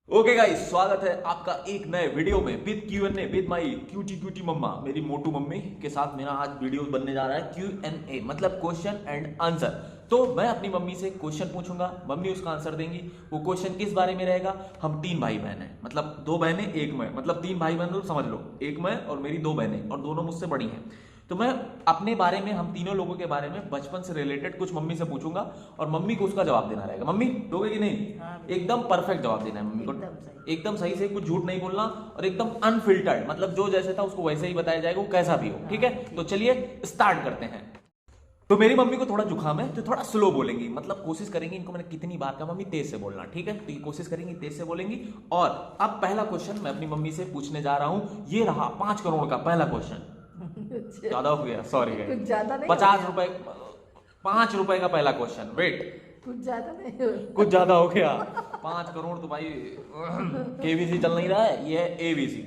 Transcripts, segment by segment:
Okay guys, स्वागत है आपका एक नए वीडियो में with Q&A with my cutie mama, मेरी मोटू मम्मी के साथ मेरा आज वीडियो बनने जा रहा है Q&A मतलब क्वेश्चन एंड आंसर। तो मैं अपनी मम्मी से क्वेश्चन पूछूंगा, मम्मी उसका आंसर देंगी। वो क्वेश्चन किस बारे में रहेगा? हम तीन भाई बहन हैं, मतलब दो बहनें एक मैं, मतलब तीन भाई बहन समझ लो, एक मैं और मेरी दो बहनें और दोनों मुझसे बड़ी हैं। तो मैं अपने बारे में, हम तीनों लोगों के बारे में बचपन से रिलेटेड कुछ मम्मी से पूछूंगा और मम्मी को उसका जवाब देना रहेगा। मम्मी दोगे कि नहीं? हाँ, एकदम परफेक्ट जवाब देना है मम्मी को, एकदम सही से, कुछ झूठ नहीं बोलना और एकदम अनफिल्टर्ड, मतलब जो जैसे था उसको वैसे ही बताया जाएगा, वो कैसा भी हो। ठीक है, तो चलिए स्टार्ट करते हैं। तो मेरी मम्मी को थोड़ा जुकाम है तो थोड़ा स्लो बोलेंगी, मतलब कोशिश करेंगी, इनको मैंने कितनी बार कहा मम्मी तेज से बोलना, ठीक है? तो ये कोशिश करेंगी तेज से बोलेंगी। और अब पहला क्वेश्चन मैं अपनी मम्मी से पूछने जा रहा हूं, ये रहा 5 करोड़ का पहला क्वेश्चन। ज्यादा हो गया, सॉरी गाइस, कुछ ज्यादा नहीं, 50 रुपए, 5 रुपए का पहला क्वेश्चन। वेट, कुछ ज्यादा नहीं, कुछ ज्यादा हो गया। 5 करोड़ तो भाई केबीसी चल नहीं रहा है, ये है एबीसी,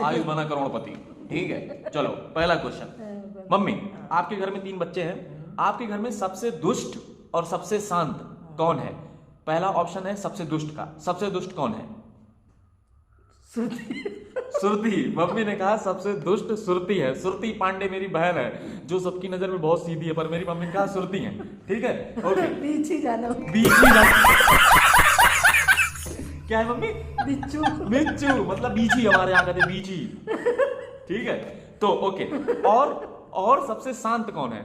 आयुष बना करोड़पति। ठीक है, चलो पहला क्वेश्चन। मम्मी, आपके घर में 3 बच्चे हैं, आपके घर में सबसे दुष्ट और सबसे शांत कौन है? पहला ऑप्शन है सबसे दुष्ट का, सबसे दुष्ट कौन है? सुरती। मम्मी ने कहा सबसे दुष्ट सुरती है। सुरती पांडे मेरी बहन है जो सबकी नजर में बहुत सीधी है, पर मेरी मम्मी ने कहा सुरती है। ठीक है, ओके। बीच ही जाना, क्या है मम्मी? बिच्छू। बिच्छू मतलब बीची, हमारे यहाँ कहते बीची। ठीक है, तो ओके। और सबसे शांत कौन है?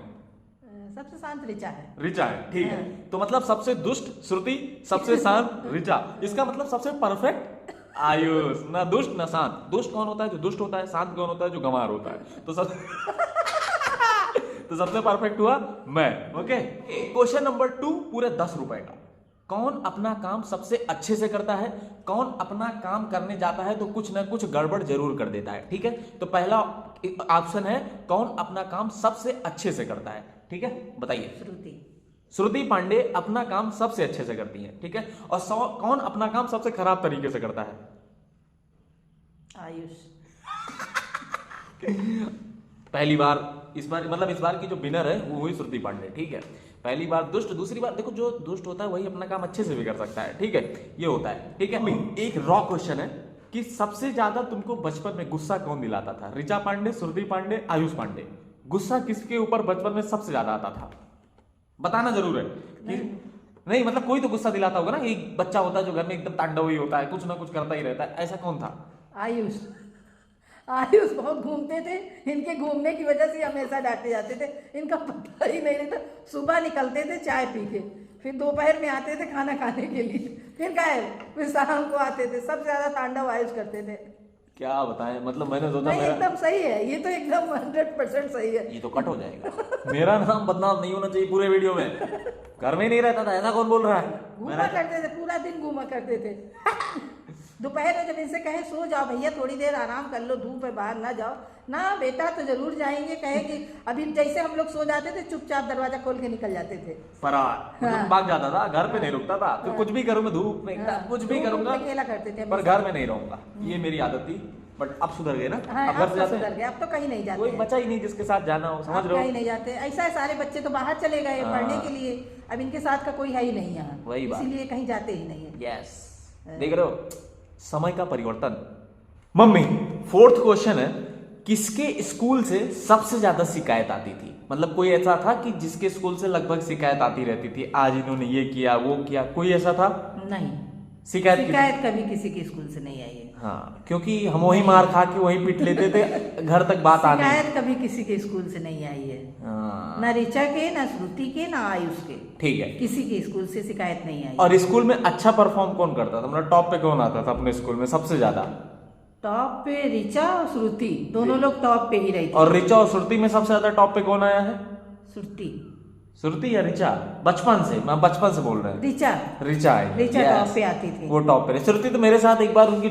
सबसे शांत ऋचा है। ऋचा है, ठीक है। तो मतलब सबसे दुष्ट श्रुति, सबसे शांत ऋचा। इसका मतलब सबसे परफेक्ट आयुष, ना दुष्ट ना शांत। दुष्ट कौन होता है? जो दुष्ट होता है। शांत कौन होता है? जो गंवार होता है। तो तो सबसे परफेक्ट हुआ मैं। ओके, क्वेश्चन नंबर 2 पूरे 10 रुपए का। कौन अपना काम सबसे अच्छे से करता है? कौन अपना काम करने जाता है तो कुछ ना कुछ गड़बड़ जरूर कर देता है? ठीक है, तो पहला ऑप्शन है कौन अपना काम सबसे अच्छे से करता है। ठीक है, बताइए। श्रुति। श्रुति पांडे अपना काम सबसे अच्छे से करती है। ठीक है, और कौन अपना काम सबसे खराब तरीके से करता है? आयुष। पहली बार, इस बार की जो विनर है वो हुई श्रुति पांडे। ठीक है, पहली बार दुष्ट, दूसरी बार देखो जो दुष्ट होता है वही अपना काम अच्छे से भी कर सकता है। ठीक है, ये होता है। ठीक है, एक रॉ क्वेश्चन है कि सबसे ज्यादा तुमको बचपन में गुस्सा कौन दिलाता था? ऋचा पांडे, श्रुति पांडे, आयुष पांडे। गुस्सा किसके ऊपर बचपन में सबसे ज्यादा आता था? बताना जरूर है कि नहीं, मतलब कोई तो गुस्सा दिलाता होगा ना। एक बच्चा होता है जो घर में एकदम तांडव ही होता है, कुछ ना कुछ करता ही रहता है, ऐसा कौन था? आयुष। आयुष बहुत घूमते थे, इनके घूमने की वजह से हमेशा डांटे जाते थे, इनका पता ही नहीं रहता। सुबह निकलते थे चाय पी के, फिर दोपहर में आते थे खाना खाने के लिए, फिर गायब, फिर शाम को आते थे। सबसे ज्यादा तांडव आयुष करते थे। क्या बताएं, मतलब मैंने सोचा नहीं, मेरा एकदम सही है, ये तो एकदम 100% सही है। ये तो कट हो जाएगा। मेरा नाम बदनाम नहीं होना चाहिए पूरे वीडियो में। घर में ही नहीं रहता था, ऐसा कौन बोल रहा है? घूमा करते थे, पूरा दिन घूमा करते थे। दोपहर में जब इनसे कहे सो जाओ भैया, थोड़ी देर आराम कर लो, धूप है बाहर ना जाओ, ना बेटा तो जरूर जाएंगे। कहे कि अभी जैसे हम लोग सो जाते थे चुपचाप दरवाजा खोल के निकल जाते थे, फरार, मतलब भाग जाता था, घर पे नहीं रुकता था। तो कुछ भी करूंगा धूप में, कुछ भी करूंगा, अकेला करते थे, पर घर में नहीं रहूंगा। ये मेरी आदत थी, बट अब सुधर गए ना। हाँ, अब घर से तो जाते सुधर गए, अब तो कहीं नहीं जाते कोई हैं। बचा ही नहीं जिसके साथ जाना हो, समझ अब रहे कहीं हो? नहीं जाते, ऐसा है सारे बच्चे तो बाहर चले गए हाँ। पढ़ने के लिए, अब इनके साथ का कोई है ही नहीं यहाँ, वही बात। इसीलिए कहीं जाते ही नहीं है। यस, देख रहे हो समय का परिवर्तन। मम्मी, 4th क्वेश्चन है, किसके स्कूल से सबसे ज्यादा शिकायत आती थी? मतलब कोई ऐसा था कि जिसके स्कूल से लगभग शिकायत आती रहती थी, आज इन्होंने ये किया वो किया, कोई ऐसा था? नहीं, शिकायत कभी किसी के स्कूल से नहीं आई है। हाँ, क्योंकि हम वही मार खा के वही पीट लेते थे, घर तक बात आनी। शिकायत कभी किसी के स्कूल से नहीं आई है, हाँ। ना ऋचा के, ना श्रुति के, ना आयुष के। ठीक है, किसी के स्कूल से शिकायत नहीं आई। और स्कूल में अच्छा परफॉर्म कौन करता था? मतलब टॉप पे कौन आता था अपने स्कूल में सबसे ज्यादा? टॉप पे ऋचा और श्रुति, दोनों लोग टॉप पे ही रही थी। और ऋचा और श्रुति में सबसे ज्यादा टॉप पे कौन आया है? श्रुति। श्रुति या ऋचा? बचपन से, मैं बचपन से बोल रहे हैं। ऋचा है, ऋचा yes। टॉप पे आती थी, वो टॉप पे। श्रुति तो मेरे साथ एक बार उनकी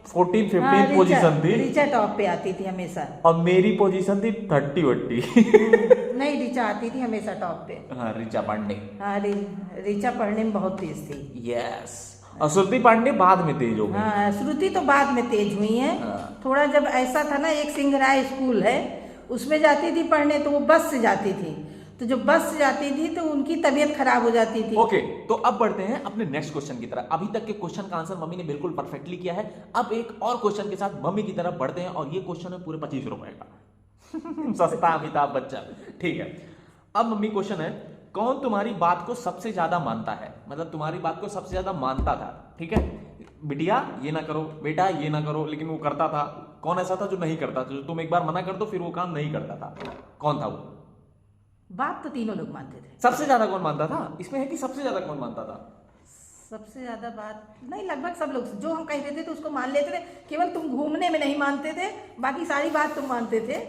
14-15 पोजीशन थी। ऋचा टॉप पे आती थी हमेशा, और मेरी पोजीशन थी 30-40। नहीं, ऋचा आती थी हमेशा टॉप पे। हाँ, ऋचा पांडे। हाँ, ऋचा पढ़ने में बहुत तेज थी। यस, और श्रुति पांडे बाद में तेज हो गई। हाँ, श्रुति तो बाद में तेज हुई है। हाँ। थोड़ा जब ऐसा था ना, एक सिंगराय स्कूल है उसमें जाती थी पढ़ने, तो वो बस से जाती थी, तो जो बस जाती थी तो उनकी तबीयत खराब हो जाती थी। ओके, तो अब बढ़ते हैं अपने नेक्स्ट क्वेश्चन की तरफ। अभी तक के क्वेश्चन का आंसर मम्मी ने बिल्कुल परफेक्टली किया है। अब एक और क्वेश्चन के साथ मम्मी की तरफ बढ़ते हैं और ये क्वेश्चन है पूरे 25 रुपए का। सस्ता अमिताभ बच्चन, ठीक है। अब मम्मी क्वेश्चन है, कौन तुम्हारी बात को सबसे ज्यादा मानता है, मतलब तुम्हारी बात को सबसे ज्यादा मानता था, ठीक है। बिटिया ये ना करो, बेटा ये ना करो, लेकिन वो करता था। कौन ऐसा था जो नहीं करता था, जो तुम एक बार मना कर दो फिर वो काम नहीं करता था, कौन था वो? बात तो तीनों लोग मानते थे। सबसे ज्यादा कौन मानता था, इसमें है कि सबसे ज्यादा कौन मानता था? सबसे ज्यादा बात नहीं, लगभग सब लोग जो हम कहते थे तो उसको मान लेते थे। केवल तुम घूमने में नहीं मानते थे, बाकी सारी बात तुम मानते थे।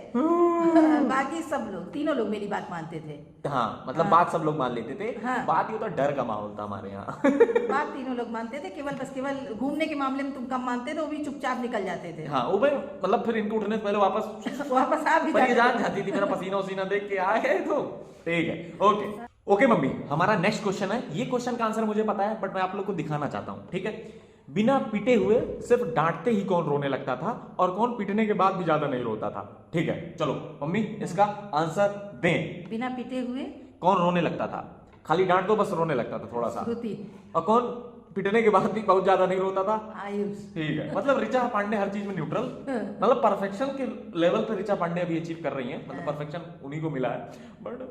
बाकी सब लोग, तीनों लोग मेरी बात मानते थे। हाँ, मतलब बात सब लोग मान लेते थे। हाँ। बात ये होता, डर का माहौल था हमारे यहाँ। बात तीनों लोग मानते थे, केवल घूमने के मामले में तुम कम मानते थे, वो भी चुपचाप निकल जाते थे। हाँ, वो भाई मतलब फिर इनको उठने से पहले वापस आ भी पर ये जान जाते थे। जाती थी, मेरा पसीना उसीना देख के आए तो ठीक है। ओके ओके मम्मी, हमारा नेक्स्ट क्वेश्चन है। ये क्वेश्चन का आंसर मुझे पता है, बट मैं आप लोग को दिखाना चाहता हूं, ठीक है। बिना पीटे हुए सिर्फ डांटते ही कौन रोने लगता था, और कौन पीटने के बाद भी ज्यादा नहीं रोता था? ठीक है, चलो मम्मी इसका आंसर दें। बिना पीटे हुए कौन रोने लगता था? खाली डांट दो बस रोने लगता था थोड़ा सा। श्रुति। और कौन पीटने के बाद भी बहुत ज्यादा नहीं रोता था? आयुष। ठीक है, मतलब ऋचा पांडे हर चीज में न्यूट्रल, मतलब परफेक्शन के लेवल पे ऋचा पांडे अभी अचीव कर रही हैं, मतलब परफेक्शन उन्हीं को मिला है, बट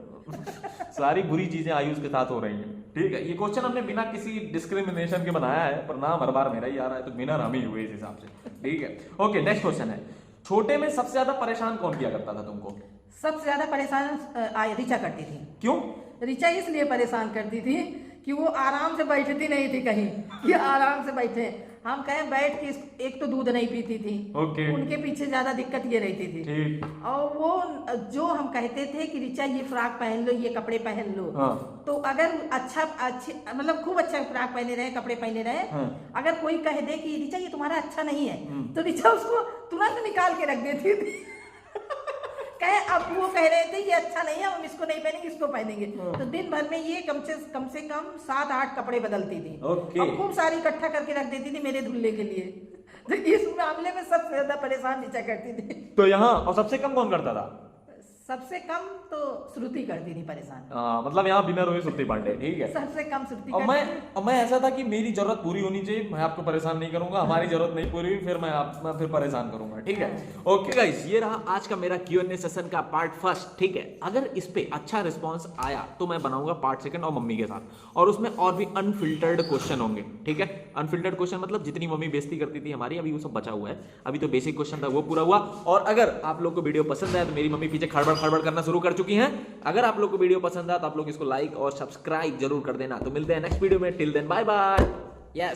सारी बुरी चीजें आयुष के साथ हो रही हैं। ठीक है, ये क्वेश्चन हमने बिना किसी डिस्क्रिमिनेशन के बनाया है, पर नाम हर बार मेरा ही आ रहा है, तो विनर हम ही हुए इस हिसाब से। ठीक है, ओके नेक्स्ट क्वेश्चन है, छोटे में सबसे ज्यादा परेशान कौन किया करता था तुमको? सबसे ज्यादा परेशान ऋचा करती थी। क्यों? ऋचा इसलिए परेशान करती थी कि वो आराम से बैठती नहीं थी कहीं, कि आराम से बैठे। हम कहें बैठ के, एक तो दूध नहीं पीती थी। ओके। उनके पीछे ज्यादा दिक्कत ये रहती थी। ठीक। और वो जो हम कहते थे कि ऋचा ये फ्रॉक पहन लो, ये कपड़े पहन लो, हाँ। तो अगर अच्छे मतलब खूब अच्छा फ्रॉक पहने रहे, कपड़े पहने रहे, हाँ। अगर कोई कह दे कि ऋचा ये तुम्हारा अच्छा नहीं है, तो ऋचा उसको तुरंत निकाल के रख देती थी। कहे अब वो कह रहे थे ये अच्छा नहीं है, हम इसको नहीं पहनेंगे, इसको पहनेंगे। तो दिन भर में ये कम से कम 7-8 कपड़े बदलती थी। ओके। और खूब सारी इकट्ठा करके रख देती थी मेरे धुलने के लिए। तो इस मामले में सबसे ज्यादा परेशान ऋचा करती थी। तो यहाँ और सबसे कम कौन करता था? सबसे कम तो श्रुति करती थी परेशान। मतलब यहाँ विनर हुई श्रुति पांडे। ठीक है, सबसे कम श्रुति और करती थी। मैं ऐसा था कि मेरी जरूरत पूरी होनी चाहिए, मैं आपको परेशान नहीं करूंगा, हमारी जरूरत नहीं पूरी हुई फिर मैं फिर परेशान करूंगा। ठीक है, ओके गाइस, ये रहा आज का मेरा Q&A सेशन का पार्ट फर्स्ट। ठीक है, अगर इस पे अच्छा रिस्पांस आया तो मैं बनाऊंगा पार्ट सेकंड और मम्मी के साथ, और उसमें और भी अनफिल्टर्ड क्वेश्चन होंगे। ठीक है, अनफिल्टर्ड क्वेश्चन मतलब जितनी मम्मी बेइज्जती करती थी हमारी, अभी वो सब बचा हुआ है। अभी तो बेसिक क्वेश्चन था वो पूरा हुआ। और अगर आप लोग को वीडियो पसंद आया तो मेरी मम्मी पीछे खड़बड़ करना शुरू कर चुकी हैं। अगर आप लोग को वीडियो पसंद आया तो आप लोग इसको लाइक और सब्सक्राइब जरूर कर देना। तो मिलते हैं नेक्स्ट वीडियो में, till then bye bye. Yes.